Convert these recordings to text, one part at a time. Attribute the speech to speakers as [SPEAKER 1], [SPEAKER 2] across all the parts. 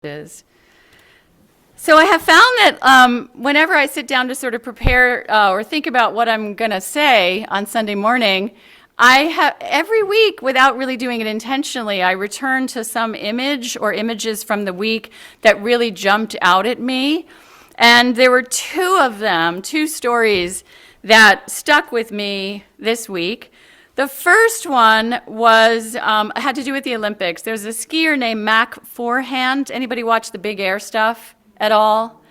[SPEAKER 1] is. So I have found that whenever I sit down to sort of prepare or think about what I'm going to say on Sunday morning, I have every week, without really doing it intentionally, I return to some image or images from the week that really jumped out at me. And there were two of them, two stories that stuck with me this week. The first one was had to do with the Olympics. There's a skier named Mac Forehand. Anybody watch the big air stuff at all?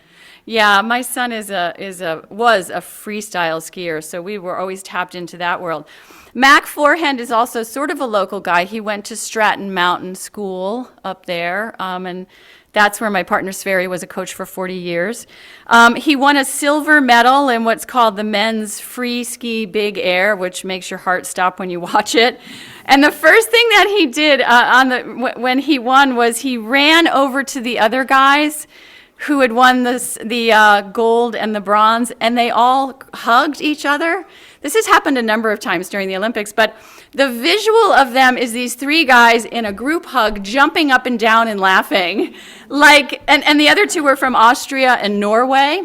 [SPEAKER 1] Yeah, my son was a freestyle skier, so we were always tapped into that world. Mac Forehand is also sort of a local guy. He went to Stratton Mountain School up there, and that's where my partner Sverre was a coach for 40 years. He won a silver medal in what's called the men's free ski big air, which makes your heart stop when you watch it. And the first thing that he did when he won was he ran over to the other guys who had won the gold and the bronze, and they all hugged each other. This has happened a number of times during the Olympics, but the visual of them is these three guys in a group hug jumping up and down and laughing. And the other two were from Austria and Norway.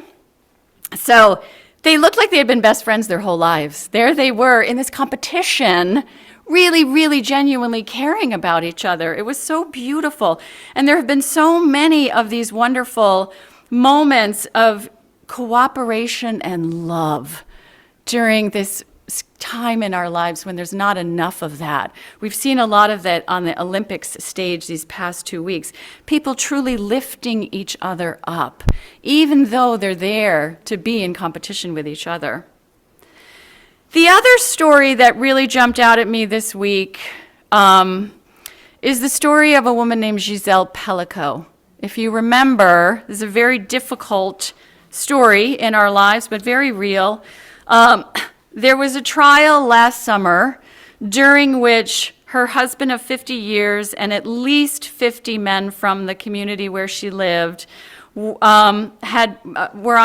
[SPEAKER 1] So they looked like they had been best friends their whole lives. There they were in this competition, really, really genuinely caring about each other. It was so beautiful. And there have been so many of these wonderful moments of cooperation and love during this time in our lives when there's not enough of that. We've seen a lot of that on the Olympics stage these past 2 weeks. People truly lifting each other up, even though they're there to be in competition with each other. The other story that really jumped out at me this week is the story of a woman named Giselle Pellico. If you remember, this is a very difficult story in our lives, but very real. There was a trial last summer during which her husband of 50 years and at least 50 men from the community where she lived were on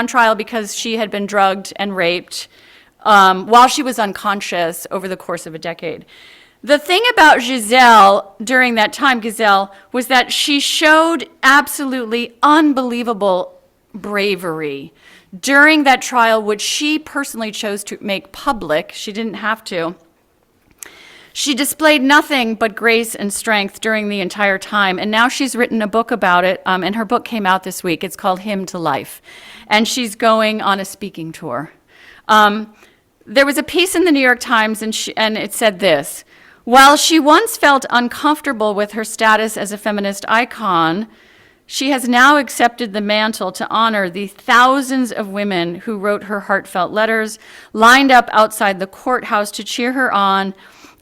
[SPEAKER 1] trial because she had been drugged and raped while she was unconscious over the course of a decade. The thing about Giselle during that time, was that she showed absolutely unbelievable bravery during that trial, which she personally chose to make public. She didn't have to. She displayed nothing but grace and strength during the entire time, and now she's written a book about it, and her book came out this week. It's called Hymn to Life, and she's going on a speaking tour. There was a piece in the New York Times, and it said this: while she once felt uncomfortable with her status as a feminist icon, she has now accepted the mantle to honor the thousands of women who wrote her heartfelt letters, lined up outside the courthouse to cheer her on,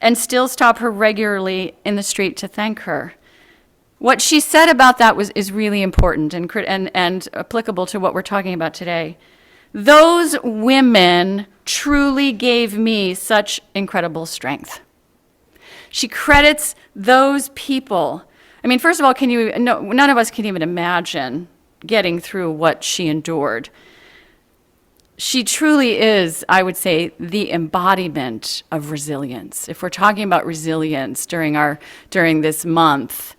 [SPEAKER 1] and still stop her regularly in the street to thank her. What she said about that is really important and applicable to what we're talking about today. Those women truly gave me such incredible strength. She credits those people. I mean, first of all, none of us can even imagine getting through what she endured. She truly is, I would say, the embodiment of resilience. If we're talking about resilience during this month,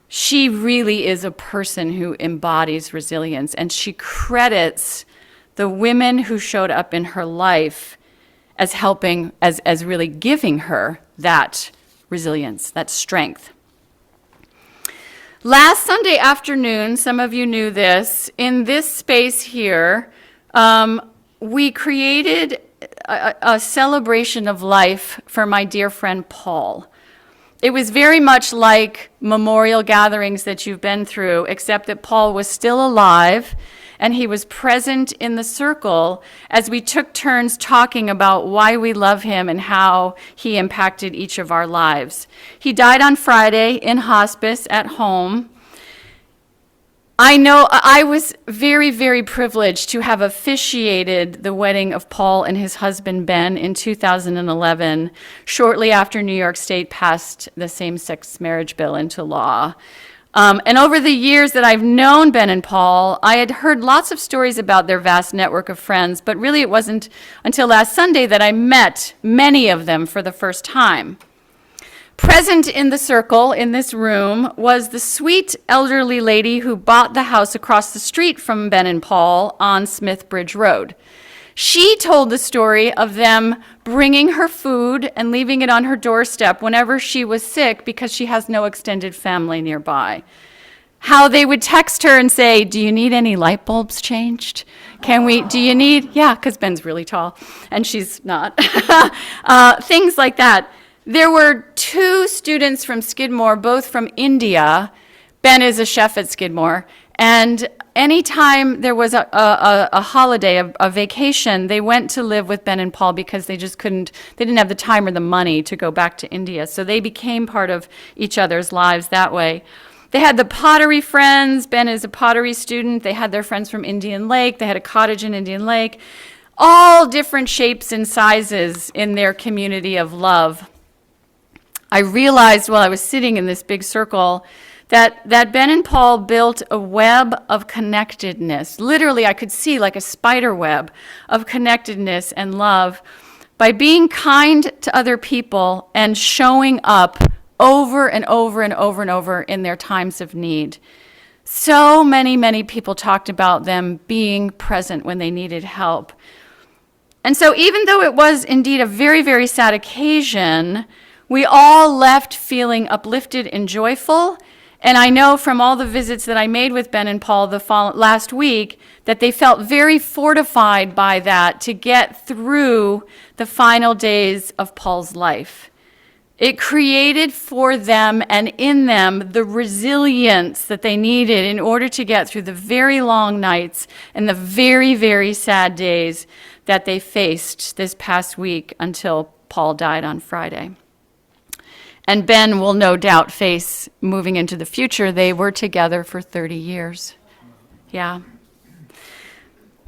[SPEAKER 1] she really is a person who embodies resilience, and she credits the women who showed up in her life as helping, as really giving her that resilience, that strength. Last Sunday afternoon, some of you knew this, in this space here, we created a celebration of life for my dear friend Paul. It was very much like memorial gatherings that you've been through, except that Paul was still alive and he was present in the circle as we took turns talking about why we love him and how he impacted each of our lives. He died on Friday in hospice at home. I know I was very, very privileged to have officiated the wedding of Paul and his husband Ben in 2011, shortly after New York State passed the same-sex marriage bill into law. And over the years that I've known Ben and Paul, I had heard lots of stories about their vast network of friends, but really it wasn't until last Sunday that I met many of them for the first time. Present in the circle in this room was the sweet elderly lady who bought the house across the street from Ben and Paul on Smith Bridge Road. She told the story of them bringing her food and leaving it on her doorstep whenever she was sick because she has no extended family nearby. How they would text her and say, do you need any light bulbs changed? Yeah, because Ben's really tall and she's not. Things like that. There were 2 students from Skidmore, both from India. Ben is a chef at Skidmore. And anytime there was a holiday, a vacation, they went to live with Ben and Paul because they didn't have the time or the money to go back to India. So they became part of each other's lives that way. They had the pottery friends. Ben is a pottery student. They had their friends from Indian Lake. They had a cottage in Indian Lake. All different shapes and sizes in their community of love. I realized while I was sitting in this big circle that Ben and Paul built a web of connectedness. Literally, I could see like a spider web of connectedness and love by being kind to other people and showing up over and over and over and over in their times of need. So many people talked about them being present when they needed help. And so even though it was indeed a very, very sad occasion, we all left feeling uplifted and joyful. And I know from all the visits that I made with Ben and Paul last week that they felt very fortified by that to get through the final days of Paul's life. It created for them and in them the resilience that they needed in order to get through the very long nights and the very, very sad days that they faced this past week until Paul died on Friday. And Ben will no doubt face moving into the future. They were together for 30 years. Yeah.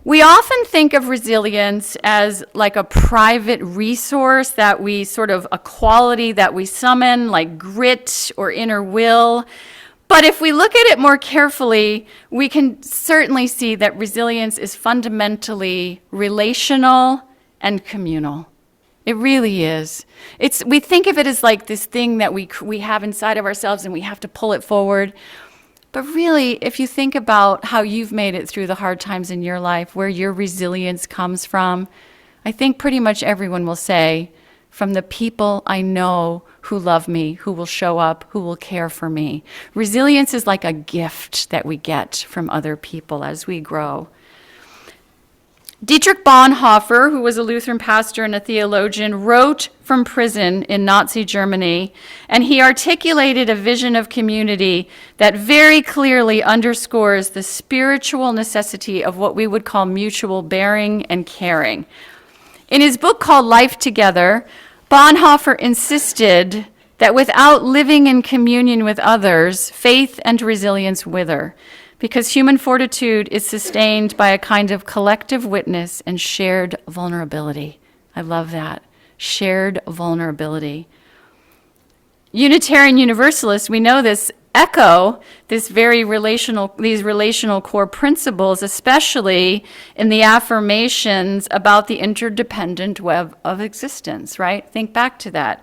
[SPEAKER 1] We often think of resilience as like a private resource that we a quality that we summon, like grit or inner will. But if we look at it more carefully, we can certainly see that resilience is fundamentally relational and communal. It really is. We think of it as like this thing that we have inside of ourselves and we have to pull it forward. But really, if you think about how you've made it through the hard times in your life, where your resilience comes from, I think pretty much everyone will say, from the people I know who love me, who will show up, who will care for me. Resilience is like a gift that we get from other people as we grow. Dietrich Bonhoeffer, who was a Lutheran pastor and a theologian, wrote from prison in Nazi Germany, and he articulated a vision of community that very clearly underscores the spiritual necessity of what we would call mutual bearing and caring. In his book called Life Together, Bonhoeffer insisted that without living in communion with others, faith and resilience wither, because human fortitude is sustained by a kind of collective witness and shared vulnerability. I love that. Shared vulnerability. Unitarian Universalists, we know this, echo these relational core principles, especially in the affirmations about the interdependent web of existence, right? Think back to that.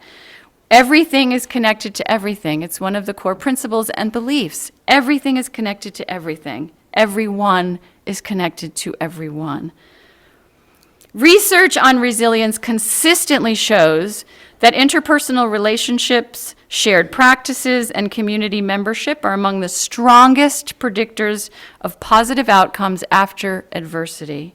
[SPEAKER 1] Everything is connected to everything. It's one of the core principles and beliefs. Everything is connected to everything. Everyone is connected to everyone. Research on resilience consistently shows that interpersonal relationships, shared practices, and community membership are among the strongest predictors of positive outcomes after adversity.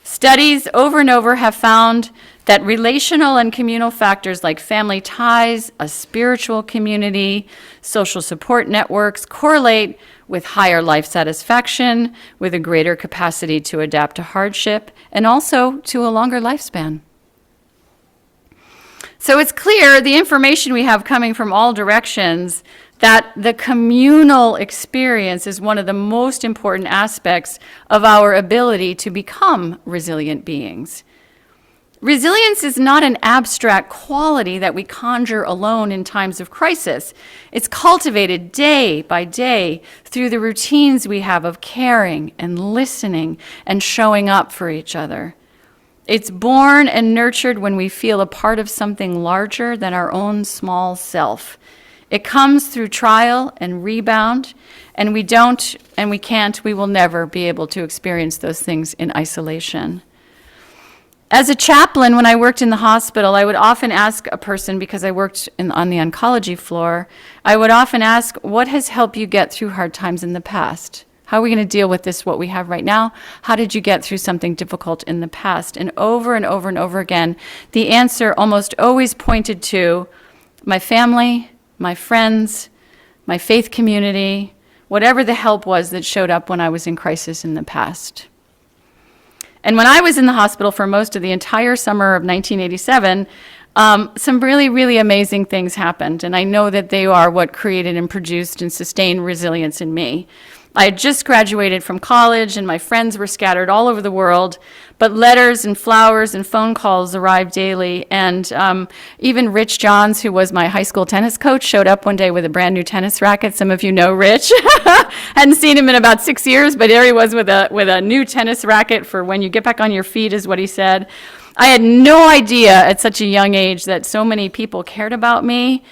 [SPEAKER 1] Studies over and over have found that relational and communal factors like family ties, a spiritual community, social support networks correlate with higher life satisfaction, with a greater capacity to adapt to hardship, and also to a longer lifespan. So it's clear, the information we have coming from all directions, that the communal experience is one of the most important aspects of our ability to become resilient beings. Resilience is not an abstract quality that we conjure alone in times of crisis. It's cultivated day by day through the routines we have of caring and listening and showing up for each other. It's born and nurtured when we feel a part of something larger than our own small self. It comes through trial and rebound, and we will never be able to experience those things in isolation. As a chaplain, when I worked in the hospital, I would often ask a person, because I worked on the oncology floor, I would often ask, what has helped you get through hard times in the past? How are we going to deal with this, what we have right now? How did you get through something difficult in the past? And over and over and over again, the answer almost always pointed to my family, my friends, my faith community, whatever the help was that showed up when I was in crisis in the past. And when I was in the hospital for most of the entire summer of 1987, some really, really amazing things happened. And I know that they are what created and produced and sustained resilience in me. I had just graduated from college, and my friends were scattered all over the world, but letters and flowers and phone calls arrived daily. And even Rich Johns, who was my high school tennis coach, showed up one day with a brand new tennis racket. Some of you know Rich. Hadn't seen him in about 6 years, but there he was with a new tennis racket for when you get back on your feet, is what he said. I had no idea at such a young age that so many people cared about me.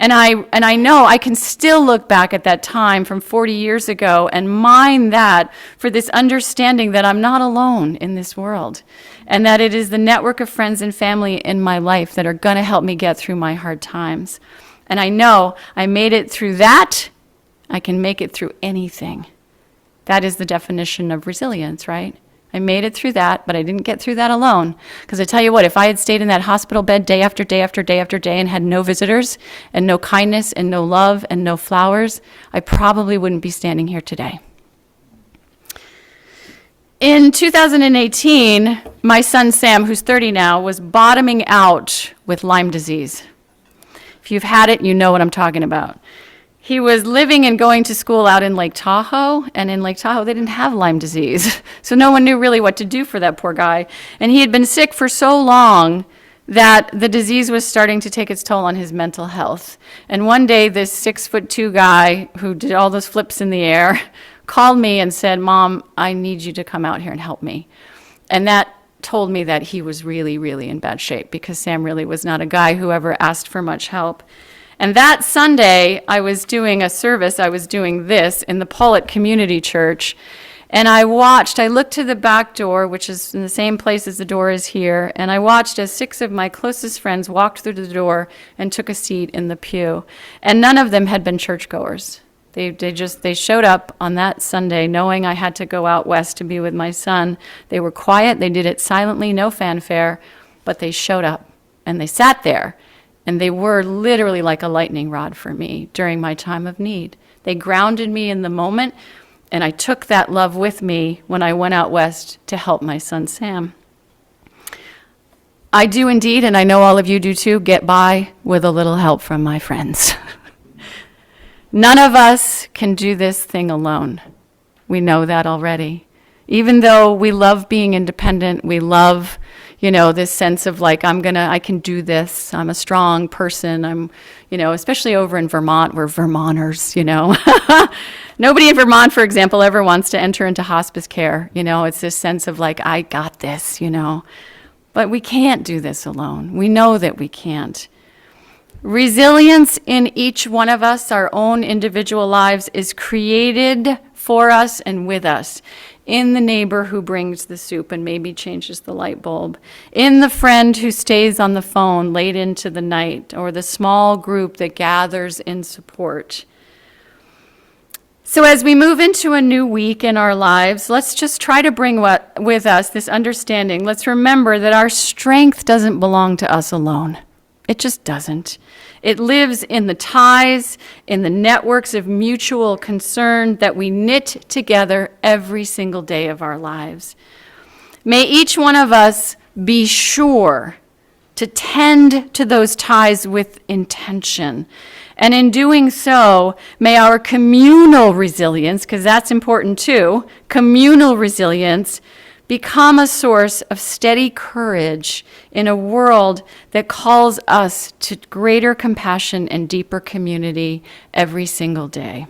[SPEAKER 1] And I know I can still look back at that time from 40 years ago and mine that for this understanding that I'm not alone in this world, and that it is the network of friends and family in my life that are going to help me get through my hard times. And I know I made it through that. I can make it through anything. That is the definition of resilience, right? I made it through that, but I didn't get through that alone. Because I tell you what, if I had stayed in that hospital bed day after day after day after day and had no visitors and no kindness and no love and no flowers, I probably wouldn't be standing here today. In 2018, my son Sam, who's 30 now, was bottoming out with Lyme disease. If you've had it, you know what I'm talking about. He was living and going to school out in Lake Tahoe, and in Lake Tahoe they didn't have Lyme disease. So no one knew really what to do for that poor guy. And he had been sick for so long that the disease was starting to take its toll on his mental health. And one day this 6'2" guy who did all those flips in the air called me and said, "Mom, I need you to come out here and help me." And that told me that he was really, really in bad shape, because Sam really was not a guy who ever asked for much help. And that Sunday, I was doing a service, I was doing this in the Pullet Community Church, and I looked to the back door, which is in the same place as the door is here, and I watched as 6 of my closest friends walked through the door and took a seat in the pew. And none of them had been churchgoers. They showed up on that Sunday knowing I had to go out west to be with my son. They were quiet, they did it silently, no fanfare, but they showed up, and they sat there. And they were literally like a lightning rod for me during my time of need. They grounded me in the moment, and I took that love with me when I went out west to help my son Sam. I do indeed, and I know all of you do too, get by with a little help from my friends. None of us can do this thing alone. We know that already. Even though we love being independent, we love this sense of like, I can do this. I'm a strong person. I'm, especially over in Vermont, we're Vermonters, Nobody in Vermont, for example, ever wants to enter into hospice care. It's this sense of like, I got this, But we can't do this alone. We know that we can't. Resilience in each one of us, our own individual lives, is created for us and with us. In the neighbor who brings the soup and maybe changes the light bulb, in the friend who stays on the phone late into the night, or the small group that gathers in support. So as we move into a new week in our lives, let's just try to bring with us this understanding. Let's remember that our strength doesn't belong to us alone. It just doesn't. It lives in the ties, in the networks of mutual concern that we knit together every single day of our lives. May each one of us be sure to tend to those ties with intention. And in doing so, may our communal resilience, because that's important too, communal resilience, become a source of steady courage in a world that calls us to greater compassion and deeper community every single day.